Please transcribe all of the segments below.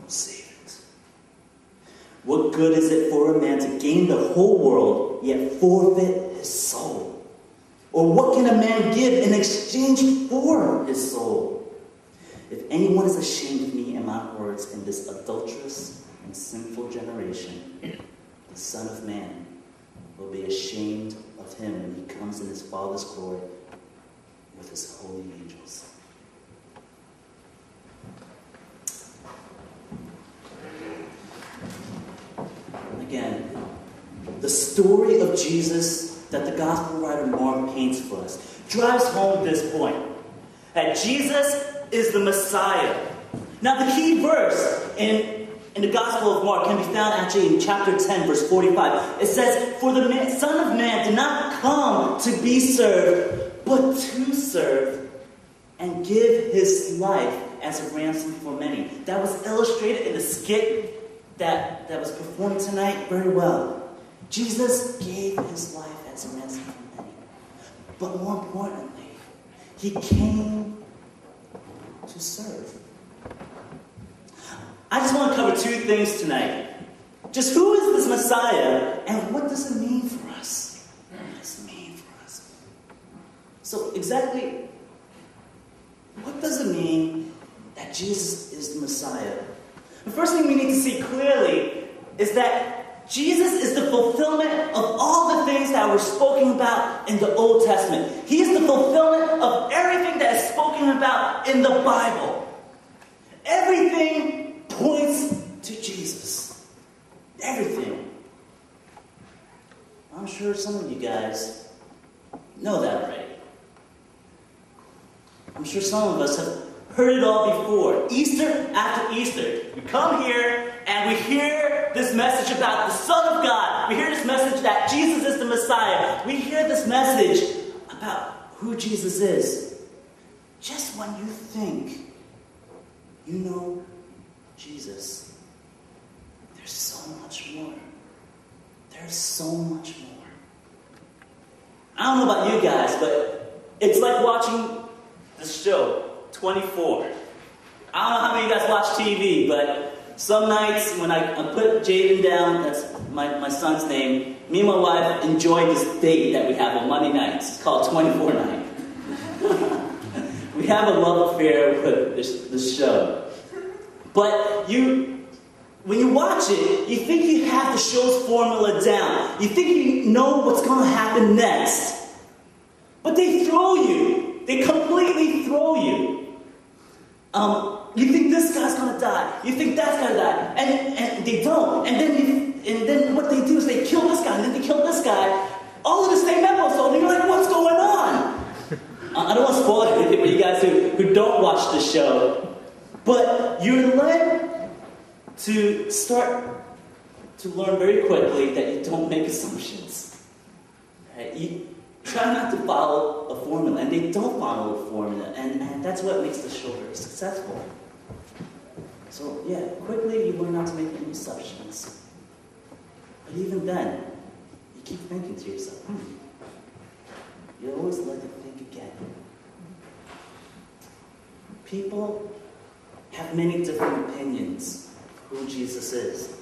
will save it. What good is it for a man to gain the whole world, yet forfeit his soul? Or what can a man give in exchange for his soul? If anyone is ashamed of me and my words in this adulterous and sinful generation, the Son of Man will be ashamed of him when he comes in his Father's glory with his holy angels. Again, the story of Jesus that the gospel writer Mark paints for us drives home this point, that Jesus is the Messiah. Now, the key verse in the Gospel of Mark can be found actually in chapter 10, verse 45. It says, "For the Son of Man did not come to be served, but to serve and give his life as a ransom for many." That was illustrated in the skit that was performed tonight very well. Jesus gave his life as a ransom for many. But more importantly, he came to serve. I just want to cover two things tonight. Just who is this Messiah, and what does it mean for us? What does it mean for us? So exactly, what does it mean that Jesus is the Messiah? The first thing we need to see clearly is that Jesus is the fulfillment of all the things that were spoken about in the Old Testament. He is the fulfillment of everything that is spoken about in the Bible. Everything points to Jesus. Everything. I'm sure some of you guys know that already. I'm sure some of us have heard it all before. Easter after Easter, we come here and we hear this message about the Son of God. We hear this message that Jesus is the Messiah. We hear this message about who Jesus is. Just when you think you know Jesus, there's so much more. There's so much more. I don't know about you guys, but it's like watching the show 24. I don't know how many of you guys watch TV, but some nights when I put Jaden down, that's my son's name, me and my wife enjoy this date that we have on Monday nights. It's called 24 Night. We have a love affair with this show. But when you watch it, you think you have the show's formula down. You think you know what's going to happen next. But they throw you. They completely throw you. You think this guy's going to die. You think that's going to die. And they don't. And then what they do is they kill this guy. And then they kill this guy. All in the same episode. And you're like, what's going on? I don't want to spoil anything for you guys who don't watch the show. But you're led to start to learn very quickly that you don't make assumptions. Right? You try not to follow a formula, and they don't follow a formula, and that's what makes the show very successful. So yeah, quickly you learn not to make any assumptions. But even then, you keep thinking to yourself, you're always led to think again. People have many different opinions of who Jesus is.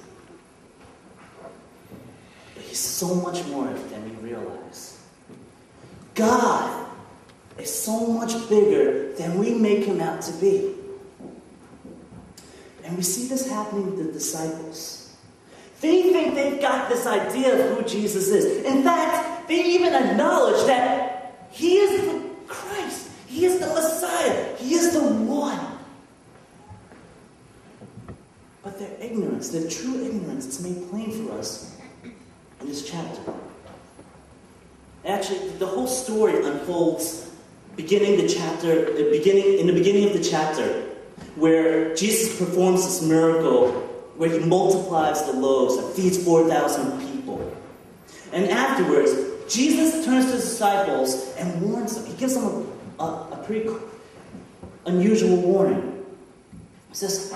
But he's so much more than we realize. God is so much bigger than we make him out to be. And we see this happening with the disciples. They think they've got this idea of who Jesus is. In fact, they even acknowledge that he is the Christ. He is the Messiah. He is the one. But their ignorance, their true ignorance, is made plain for us in this chapter. Actually, the whole story unfolds in the beginning of the chapter, where Jesus performs this miracle where he multiplies the loaves and feeds 4,000 people. And afterwards, Jesus turns to his disciples and warns them. He gives them a pretty unusual warning. He says,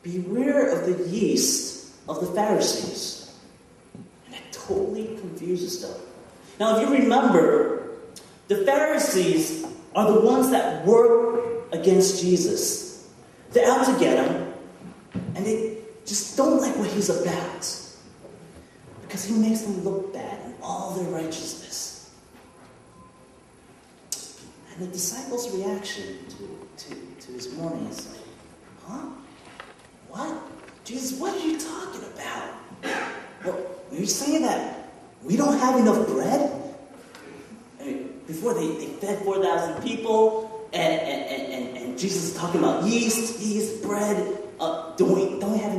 beware of the yeast of the Pharisees. And it totally confuses them. Now, if you remember, the Pharisees are the ones that work against Jesus. They're out to get him, and And they just don't like what he's about. Because he makes them look bad in all their righteousness. And the disciples' reaction to his warning is like, huh? What? Jesus, what are you talking about? Well, are you saying that we don't have enough bread? I mean, before they fed 4,000 people, and Jesus is talking about yeast, bread. Don't we have